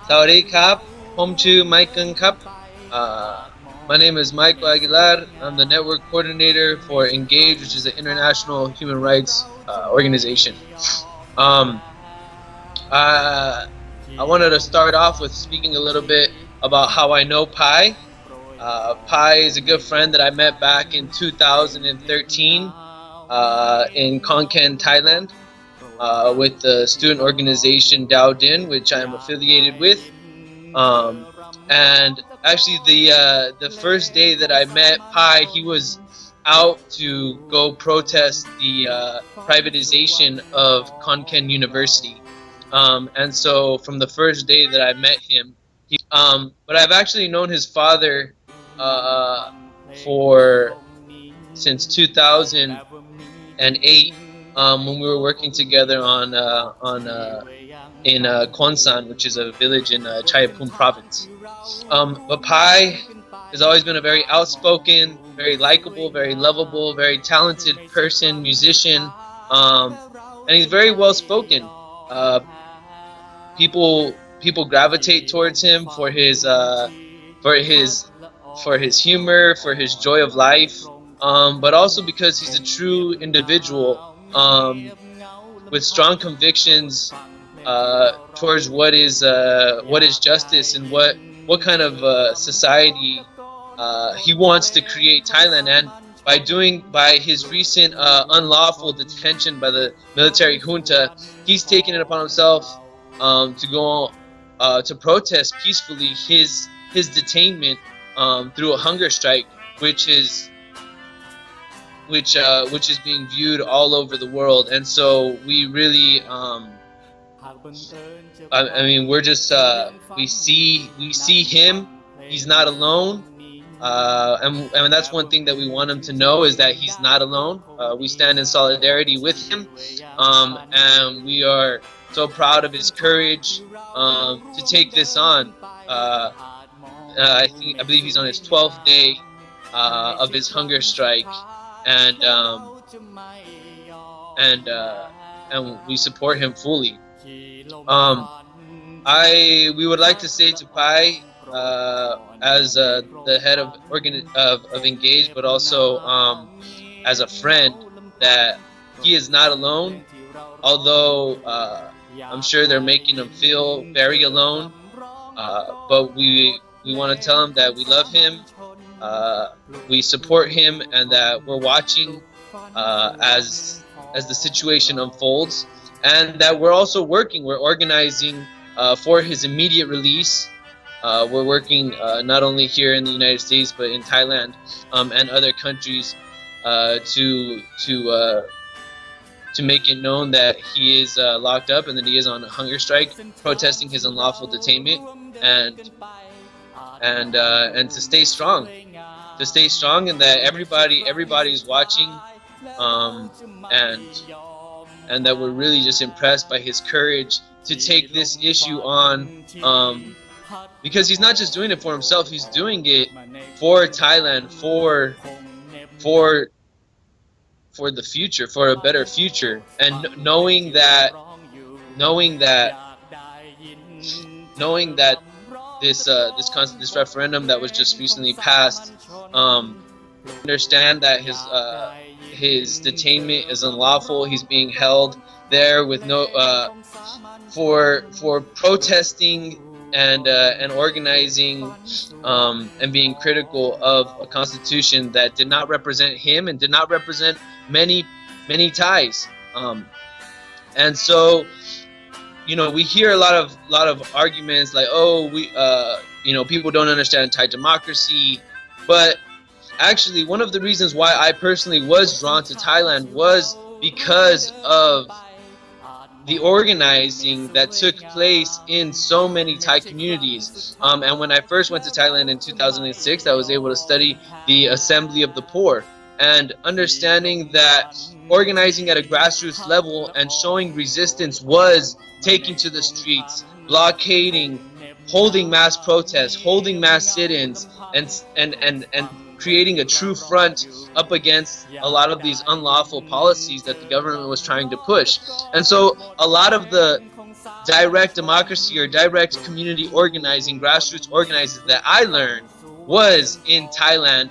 Sawadee Kap, Home to Mike Kap. My name is Michael Aguilar. I'm the network coordinator for Engage, which is an international human rights organization. I wanted to start off with speaking a little bit about how I know Pai. Pai is a good friend that I met back in 2013 in Khon Kaen, Thailand, with the student organization Dao Din, which I'm affiliated with. And actually, the first day that I met Pai, he was out to go protest the privatization of Khon Kaen University. And so from the first day that I met him, but I've actually known his father since 2008, when we were working together in Khonsan, which is a village in Chayapum province. But Pai has always been a very outspoken, very likable, very lovable, very talented person, musician, and he's very well spoken. People gravitate towards him for his humor, for his joy of life, but also because he's a true individual with strong convictions towards what is justice and what kind of society he wants to create Thailand. And by his recent unlawful detention by the military junta, he's taken it upon himself to go to protest peacefully his detainment through a hunger strike, which is being viewed all over the world. And so we really I mean, we're just we see him. He's not alone, and that's one thing that we want him to know, is that he's not alone. We stand in solidarity with him, and we are so proud of his courage to take this on. I believe he's on his 12th day of his hunger strike, and we support him fully. We would like to say to Pai, as the head of Engage, but also as a friend, that he is not alone. Although I'm sure they're making him feel very alone, but we want to tell him that we love him, we support him, and that we're watching as the situation unfolds. And that we're also we're organizing for his immediate release. We're working not only here in the United States, but in Thailand and other countries to make it known that he is locked up and that he is on a hunger strike, protesting his unlawful detainment, and to stay strong, and that everybody's watching, and that we're really just impressed by his courage to take this issue on, because he's not just doing it for himself, he's doing it for Thailand, for the future, for a better future. And knowing that this referendum that was just recently passed, understand that his detainment is unlawful. He's being held there with no for protesting and organizing and being critical of a constitution that did not represent him and did not represent many Thais. And so, we hear a lot of arguments like, oh, people don't understand Thai democracy, but actually, one of the reasons why I personally was drawn to Thailand was because of the organizing that took place in so many Thai communities. And when I first went to Thailand in 2006, I was able to study the Assembly of the Poor, and understanding that organizing at a grassroots level and showing resistance was taking to the streets, blockading, holding mass protests, holding mass sit-ins, and creating a true front up against a lot of these unlawful policies that the government was trying to push. And so a lot of the direct democracy or direct community organizing, grassroots organizing that I learned was in Thailand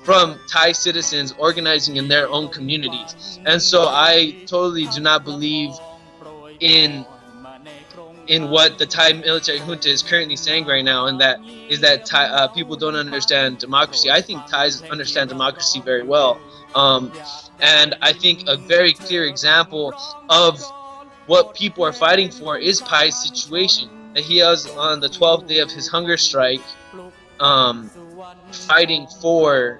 from Thai citizens organizing in their own communities. And so I totally do not believe in what the Thai military junta is currently saying right now, and that is that Thai, people don't understand democracy. I think Thais understand democracy very well. And I think a very clear example of what people are fighting for is Pai's situation. That he was on the 12th day of his hunger strike, fighting for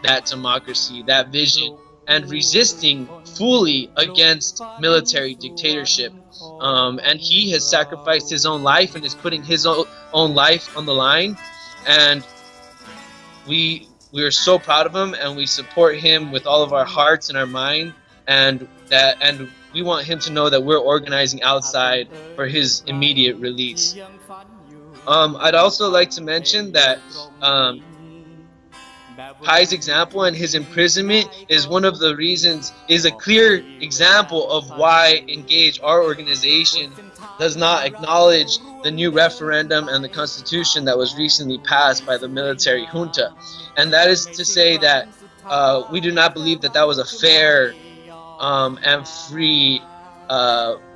that democracy, that vision, and resisting fully against military dictatorship. And he has sacrificed his own life and is putting his own life on the line. And we are so proud of him, and we support him with all of our hearts and our mind, and we want him to know that we're organizing outside for his immediate release. I'd also like to mention that Pai's example and his imprisonment is one of the reasons, is a clear example of why Engage, our organization, does not acknowledge the new referendum and the constitution that was recently passed by the military junta. And that is to say that we do not believe that that was a fair and free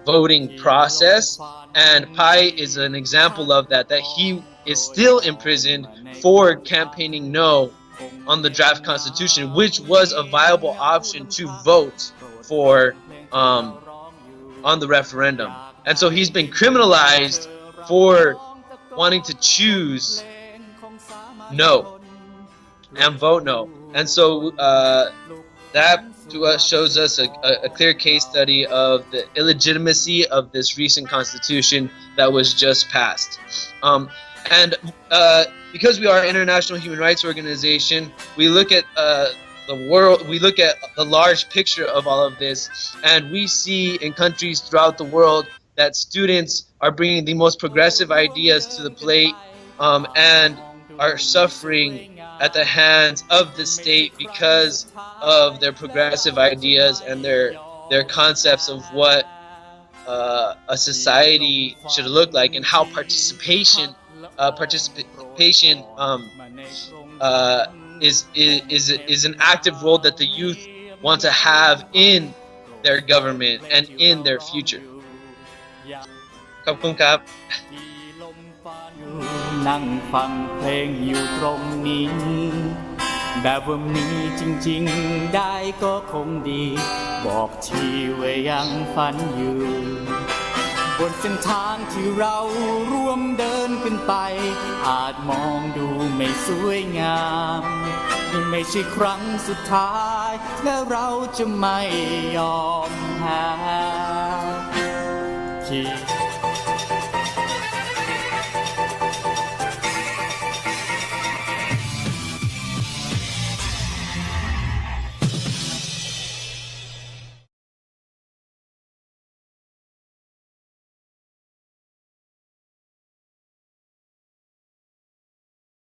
voting process. And Pai is an example of that he is still imprisoned for campaigning no on the draft constitution, which was a viable option to vote for on the referendum. And so he's been criminalized for wanting to choose no and vote no. And so that to us shows us a clear case study of the illegitimacy of this recent constitution that was just passed. And because we are an international human rights organization, we look at the world, we look at the large picture of all of this, and we see in countries throughout the world that students are bringing the most progressive ideas to the plate and are suffering at the hands of the state because of their progressive ideas and their concepts of what a society should look like, and how participation is an active role that the youth want to have in their government and in their future. ขอบคุณครับ นั่งฟังเพลงอยู่ตรงนี้แบบว่ามีจริงๆได้ก็คงดีบอกทีว่ายังฝันอยู่บนเส้นทางที่เราร่วมเดินขึ้นไปอาจมองดูไม่สวยงามนี่ไม่ใช่ครั้งสุดท้ายและเราจะไม่ยอมแพ้ที่